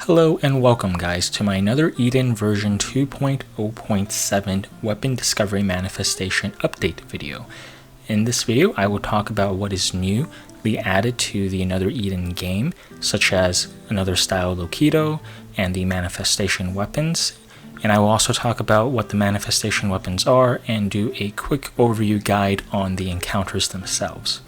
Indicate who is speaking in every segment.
Speaker 1: Hello and welcome guys to my another Eden version 2.0.7 Weapon Discovery Manifestation Update video. In this video I will talk about what is newly added to the Another Eden game, such as another style Lokido and the manifestation weapons. And I will also talk about what the manifestation weapons are and do a quick overview guide on the encounters themselves.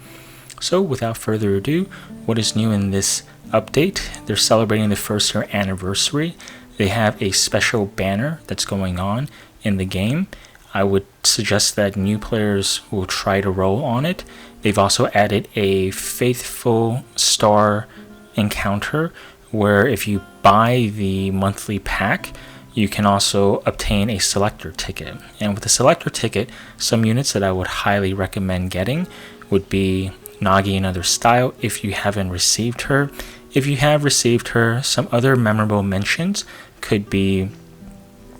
Speaker 1: So without further ado, what is new in this update? They're celebrating the first year anniversary. They have a special banner that's going on in the game. I would suggest that new players will try to roll on it. They've also added a faithful star encounter where if you buy the monthly pack, you can also obtain a selector ticket. And with the selector ticket, some units that I would highly recommend getting would be Nagi Another Style if you haven't received her. If you have received her, some other memorable mentions could be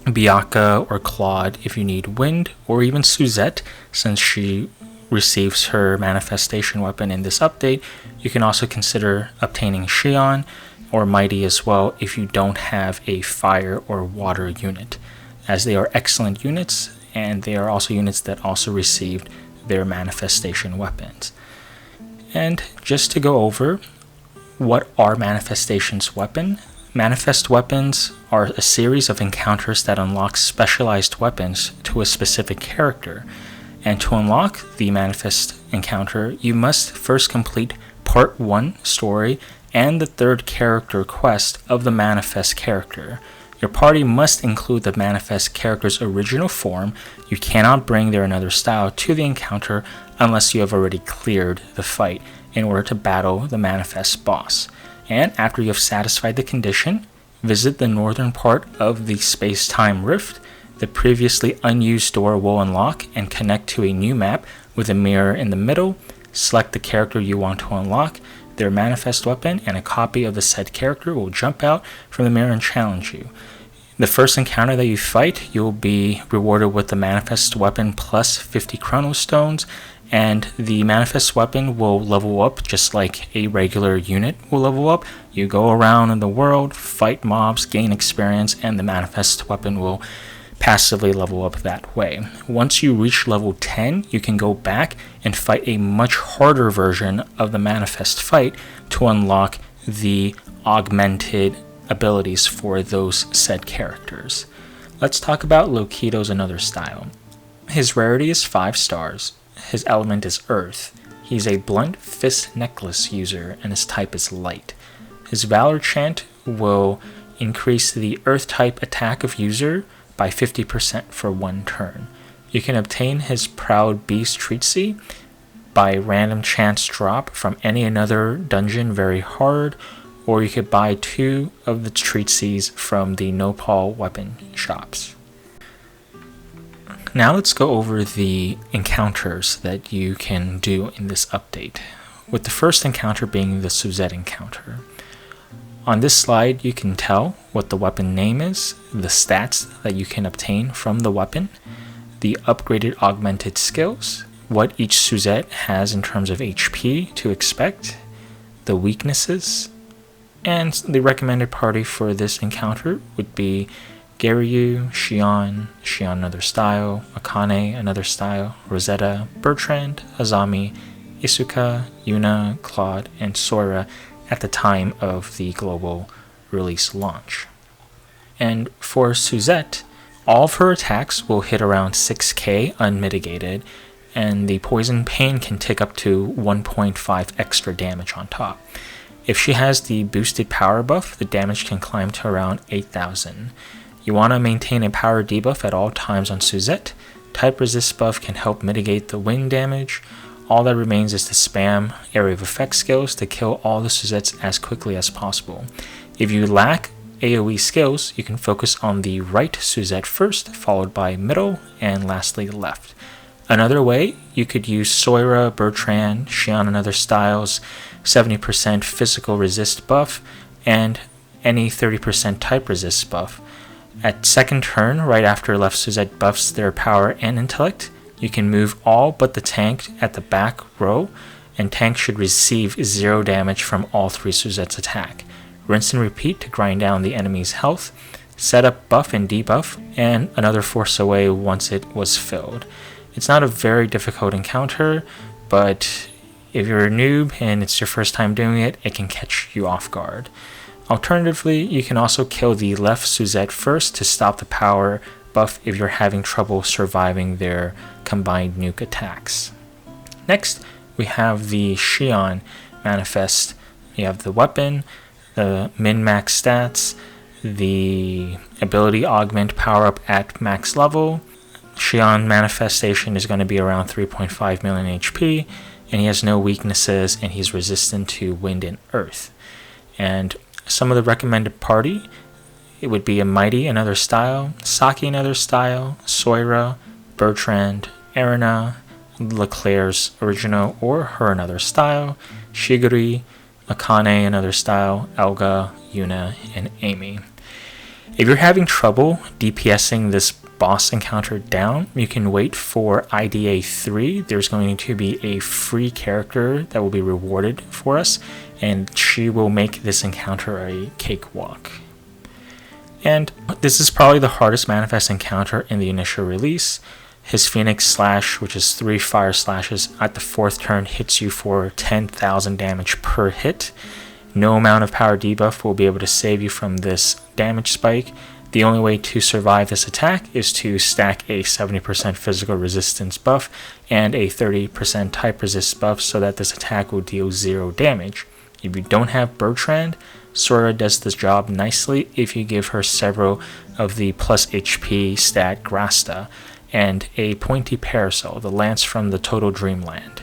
Speaker 1: Biaka or Claude if you need wind, or even Suzette since she receives her manifestation weapon in this update. You can also consider obtaining Shion or Mighty as well if you don't have a fire or water unit, as they are excellent units and they are also units that also received their manifestation weapons. And just to go over, what are manifestations weapon? Manifest weapons are a series of encounters that unlock specialized weapons to a specific character. And to unlock the manifest encounter, you must first complete part 1 story and the 3rd character quest of the manifest character. Your party must include the manifest character's original form. You cannot bring their another style to the encounter unless you have already cleared the fight in order to battle the manifest boss. And after you have satisfied the condition, visit the northern part of the space-time rift. The previously unused door will unlock and connect to a new map with a mirror in the middle. Select the character you want to unlock, their manifest weapon, and a copy of the said character will jump out from the mirror and challenge you. The first encounter that you fight, you'll be rewarded with the manifest weapon plus 50 chrono stones, and the manifest weapon will level up just like a regular unit will level up. You go around in the world, fight mobs, gain experience, and the manifest weapon will passively level up that way. Once you reach level 10, you can go back and fight a much harder version of the manifest fight to unlock the augmented abilities for those said characters. Let's talk about Lokido's Another Style. His rarity is 5 stars. His element is Earth. He's a blunt fist necklace user and his type is Light. His Valor Chant will increase the Earth type attack of user by 50% for 1 turn. You can obtain his Proud Beast Treatsy by random chance drop from any another dungeon very hard, or you could buy 2 of the Treatsies from the Nopal weapon shops. Now let's go over the encounters that you can do in this update, with the first encounter being the Suzette Encounter. On this slide you can tell what the weapon name is, the stats that you can obtain from the weapon, the upgraded augmented skills, what each Suzette has in terms of HP to expect, the weaknesses, and the recommended party for this encounter would be Garyu, Shion Another Style, Akane Another Style, Rosetta, Bertrand, Azami, Isuka, Yuna, Claude, and Sora at the time of the global release launch. And for Suzette, all of her attacks will hit around 6k unmitigated, and the poison pain can tick up to 1.5 extra damage on top. If she has the boosted power buff, the damage can climb to around 8,000. You want to maintain a power debuff at all times on Suzette. Type resist buff can help mitigate the wind damage. All that remains is to spam area of effect skills to kill all the Suzettes as quickly as possible. If you lack AoE skills, you can focus on the right Suzette first, followed by middle, and lastly left. Another way, you could use Sora, Bertrand, Shion Another Styles, 70% physical resist buff, and any 30% type resist buff. At second turn, right after left Suzette buffs their power and intellect, you can move all but the tank at the back row, and tank should receive 0 damage from all 3 Suzette's attack. rinse and repeat to grind down the enemy's health, set up buff and debuff, and another force away once it was filled. It's not a very difficult encounter, but if you're a noob and it's your first time doing it, it can catch you off guard. Alternatively, you can also kill the left Suzette first to stop the power buff if you're having trouble surviving their combined nuke attacks. Next, we have the Shion manifest. You have the weapon, the min-max stats, the ability augment power up at max level. Shion manifestation is going to be around 3.5 million HP, and he has no weaknesses, and he's resistant to wind and earth. And some of the recommended party, it would be a Mighty, another style, Saki, another style, Soira, Bertrand, Erina, Leclerc's original or her another style, Shiguri, Akane, another style, Elga, Yuna, and Amy. If you're having trouble DPSing this boss encounter down, you can wait for IDA 3. There's going to be a free character that will be rewarded for us, and she will make this encounter a cakewalk. And this is probably the hardest manifest encounter in the initial release. His Phoenix Slash, which is 3 fire slashes at the 4th turn, hits you for 10,000 damage per hit. No amount of power debuff will be able to save you from this damage spike. The only way to survive this attack is to stack a 70% physical resistance buff and a 30% type resist buff so that this attack will deal 0 damage. If you don't have Bertrand, Sora does this job nicely if you give her several of the plus HP stat Grasta and a pointy parasol, the lance from the Total Dreamland.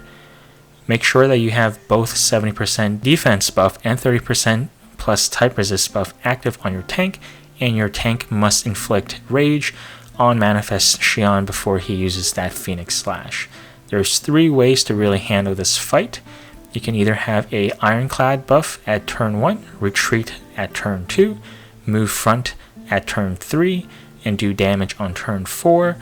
Speaker 1: Make sure that you have both 70% defense buff and 30% plus type resist buff active on your tank, and your tank must inflict rage on Manifest Shion before he uses that Phoenix Slash. There's 3 ways to really handle this fight. You can either have a Ironclad buff at turn 1, retreat at turn 2, move front at turn 3, and do damage on turn 4.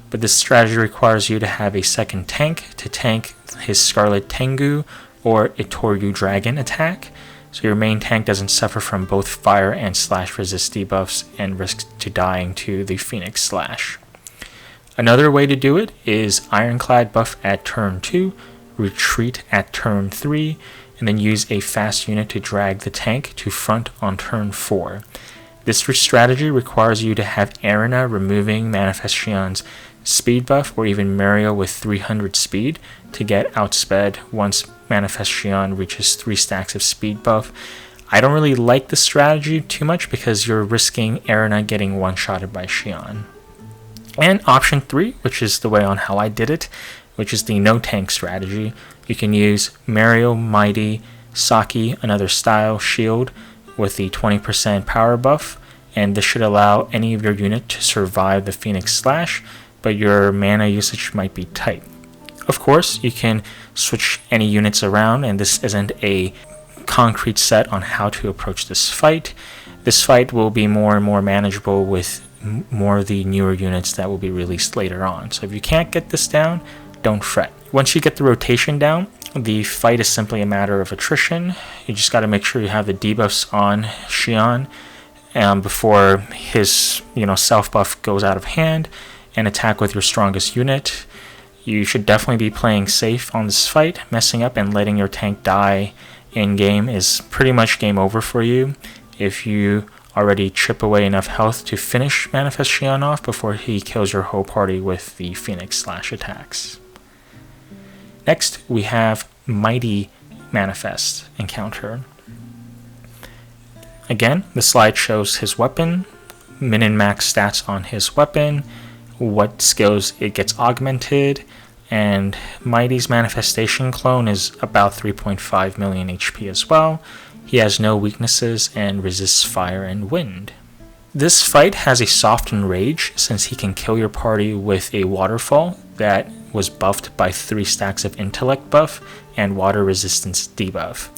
Speaker 1: But this strategy requires you to have a second tank to tank his Scarlet Tengu or Itoryu Dragon attack, so your main tank doesn't suffer from both fire and slash resist debuffs and risks to dying to the Phoenix Slash. Another way to do it is Ironclad buff at turn 2, retreat at turn 3, and then use a fast unit to drag the tank to front on turn 4. This strategy requires you to have Erina removing Manifest Shion's speed buff, or even Mario with 300 speed to get outsped once Manifest Shion reaches 3 stacks of speed buff. I don't really like this strategy too much because you're risking Erina getting one-shotted by Shion. And option 3, which is the way on how I did it, which is the no tank strategy. You can use Mario, Mighty, Saki, another style, shield with the 20% power buff, and this should allow any of your unit to survive the Phoenix Slash, but your mana usage might be tight. Of course, you can switch any units around, and this isn't a concrete set on how to approach this fight. This fight will be more and more manageable with more of the newer units that will be released later on. So if you can't get this down, don't fret. Once you get the rotation down, the fight is simply a matter of attrition. You just got to make sure you have the debuffs on Shion before his self buff goes out of hand, and attack with your strongest unit. You should definitely be playing safe on this fight. Messing up and letting your tank die in game is pretty much game over for you if you already chip away enough health to finish Manifest Shion off before he kills your whole party with the Phoenix Slash attacks. Next, we have Mighty Manifest Encounter. Again, the slide shows his weapon, min and max stats on his weapon, what skills it gets augmented, and Mighty's manifestation clone is about 3.5 million HP as well. He has no weaknesses and resists fire and wind. This fight has a softened rage since he can kill your party with a waterfall that was buffed by 3 stacks of intellect buff and water resistance debuff.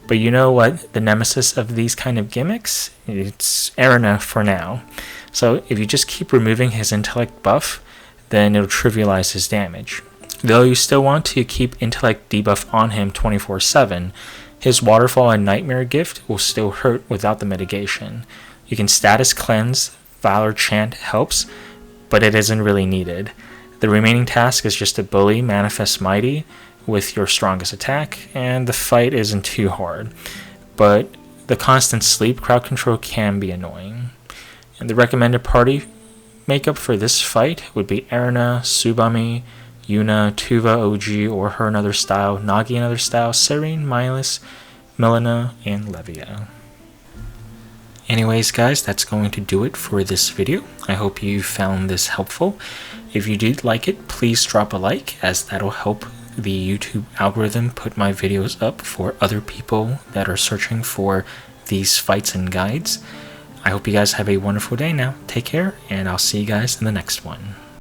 Speaker 1: But you know what the nemesis of these kind of gimmicks? It's Erina for now. So if you just keep removing his intellect buff, then it'll trivialize his damage. Though you still want to keep intellect debuff on him 24/7, His Waterfall and Nightmare gift will still hurt without the mitigation. You can status cleanse, Valor Chant helps, but it isn't really needed. The remaining task is just to bully Manifest Mighty with your strongest attack, and the fight isn't too hard. But the constant sleep crowd control can be annoying. And the recommended party makeup for this fight would be Erina, Tsubame, Yuna, Tuva OG or her another style, Nagi another style, Serene, Miles, Melina, and Levia. Anyways guys, that's going to do it for this video. I hope you found this helpful. If you did like it, please drop a like, as that'll help the YouTube algorithm put my videos up for other people that are searching for these fights and guides. I hope you guys have a wonderful day now. Take care, and I'll see you guys in the next one.